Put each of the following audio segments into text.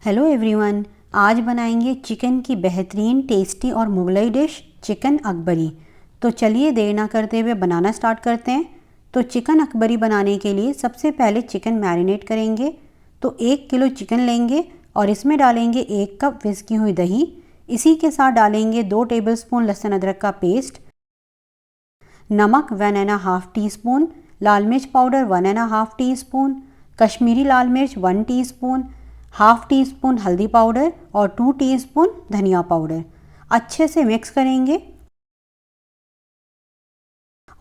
Hello everyone, आज बनाएंगे chicken की बेहतरीन टेस्टी और मुगलई डिश चिकन अकबरी। तो चलिए देर ना करते हुए बनाना स्टार्ट करते हैं। तो चिकन अकबरी बनाने के लिए सबसे पहले चिकन मैरिनेट करेंगे। तो 1 किलो चिकन लेंगे और इसमें डालेंगे 1 कप विस्की हुई दही। इसी के साथ डालेंगे 2 टेबलस्पून लहसुन अदरक का पेस्ट, नमक 1½ टीस्पून, लाल मिर्च पाउडर 1½ टीस्पून, कश्मीरी लाल मिर्च 1 टीस्पून, ½ टीस्पून हल्दी पाउडर और 2 टीस्पून धनिया पाउडर। अच्छे से मिक्स करेंगे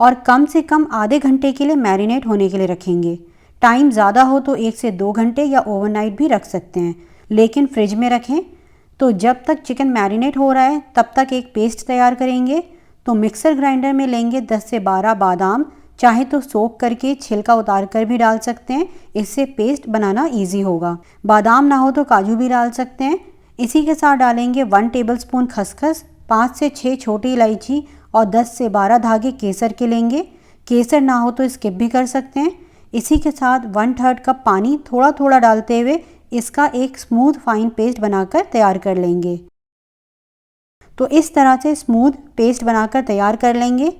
और कम से कम आधे घंटे के लिए मैरिनेट होने के लिए रखेंगे। टाइम ज़्यादा हो तो 1 से 2 घंटे या ओवरनाइट भी रख सकते हैं, लेकिन फ्रिज में रखें। तो जब तक चिकन मैरिनेट हो रहा है तब तक एक पेस्ट तैयार करेंगे। तो मिक्सर ग्राइंडर में लेंगे 10 से 12 बादाम, चाहे तो सोक करके छिलका उतार कर भी डाल सकते हैं, इससे पेस्ट बनाना इजी होगा। बादाम ना हो तो काजू भी डाल सकते हैं। इसी के साथ डालेंगे 1 टेबलस्पून खसखस, 5 से 6 छोटी इलायची और 10 से 12 धागे केसर के लेंगे। केसर ना हो तो स्किप भी कर सकते हैं। इसी के साथ 1/3 कप पानी थोड़ा थोड़ा डालते हुए इसका एक स्मूथ फाइन पेस्ट बनाकर तैयार कर लेंगे। तो इस तरह से स्मूथ पेस्ट बनाकर तैयार कर लेंगे।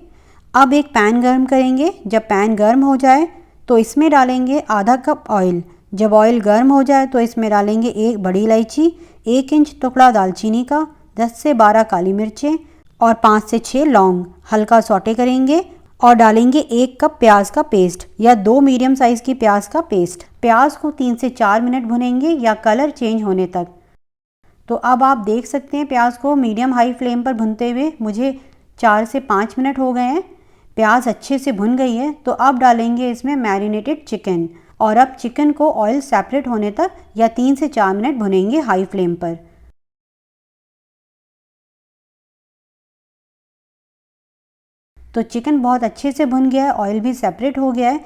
अब एक पैन गर्म करेंगे। जब पैन गर्म हो जाए तो इसमें डालेंगे आधा कप ऑयल। जब ऑयल गर्म हो जाए तो इसमें डालेंगे 1 बड़ी इलायची, 1 इंच टुकड़ा दालचीनी का, 10 से 12 काली मिर्चें और 5 से 6 लौंग। हल्का सौटे करेंगे और डालेंगे 1 कप प्याज का पेस्ट या 2 मीडियम साइज़ की प्याज का पेस्ट। प्याज को 3 से 4 मिनट भुनेंगे या कलर चेंज होने तक। तो अब आप देख सकते हैं प्याज को मीडियम हाई फ्लेम पर भुनते हुए मुझे 4 से 5 मिनट हो गए हैं। प्याज अच्छे से भुन गई है। तो अब डालेंगे इसमें मैरिनेटेड चिकन और अब चिकन को ऑयल सेपरेट होने तक या 3 से 4 मिनट भुनेंगे हाई फ्लेम पर। तो चिकन बहुत अच्छे से भुन गया है, ऑयल भी सेपरेट हो गया है।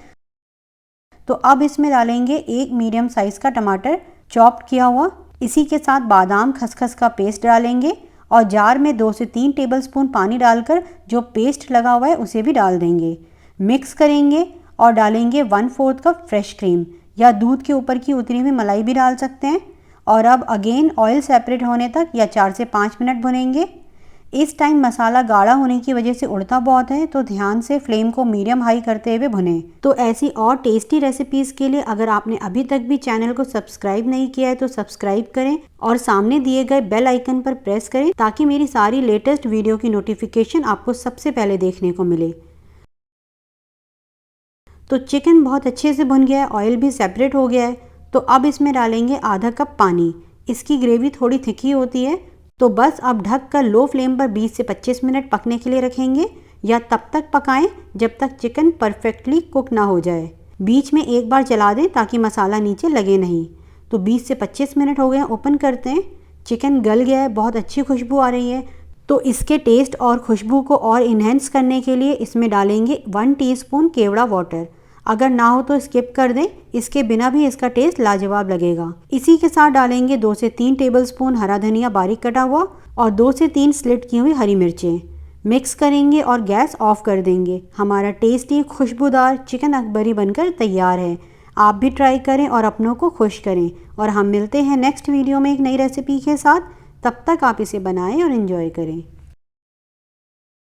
तो अब इसमें डालेंगे 1 मीडियम साइज़ का टमाटर चॉप किया हुआ। इसी के साथ बादाम खसखस का पेस्ट डालेंगे और जार में 2 से 3 टेबलस्पून पानी डालकर जो पेस्ट लगा हुआ है उसे भी डाल देंगे। मिक्स करेंगे और डालेंगे 1/4 कप फ्रेश क्रीम या दूध के ऊपर की उतनी हुई मलाई भी डाल सकते हैं। और अब अगेन ऑयल सेपरेट होने तक या 4 से 5 मिनट भुनेंगे। इस टाइम मसाला गाढ़ा होने की वजह से उड़ता बहुत है, तो ध्यान से फ्लेम को मीडियम हाई करते हुए भुनें। तो ऐसी और टेस्टी रेसिपीज़ के लिए अगर आपने अभी तक भी चैनल को सब्सक्राइब नहीं किया है तो सब्सक्राइब करें और सामने दिए गए बेल आइकन पर प्रेस करें ताकि मेरी सारी लेटेस्ट वीडियो की नोटिफिकेशन आपको सबसे पहले देखने को मिले। तो चिकन बहुत अच्छे से भुन गया है, ऑयल भी सेपरेट हो गया है। तो अब इसमें डालेंगे आधा कप पानी। इसकी ग्रेवी थोड़ी थिकी होती है, तो बस अब ढक कर लो फ्लेम पर 20 से 25 मिनट पकने के लिए रखेंगे या तब तक पकाएं जब तक चिकन परफेक्टली कुक ना हो जाए। बीच में एक बार चला दें ताकि मसाला नीचे लगे नहीं। तो 20 से 25 मिनट हो गए हैं, ओपन करते हैं। चिकन गल गया है, बहुत अच्छी खुशबू आ रही है। तो इसके टेस्ट और खुशबू को और इन्हेंस करने के लिए इसमें डालेंगे 1 टीस्पून केवड़ा वाटर। अगर ना हो तो स्किप कर दें, इसके बिना भी इसका टेस्ट लाजवाब लगेगा। इसी के साथ डालेंगे 2 से 3 टेबलस्पून हरा धनिया बारीक कटा हुआ और 2 से 3 स्लिट की हुई हरी मिर्चें। मिक्स करेंगे और गैस ऑफ कर देंगे। हमारा टेस्टी खुशबूदार चिकन अकबरी बनकर तैयार है। आप भी ट्राई करें और अपनों को खुश करें। और हम मिलते हैं नेक्स्ट वीडियो में एक नई रेसिपी के साथ। तब तक आप इसे बनाएं और एंजॉय करें।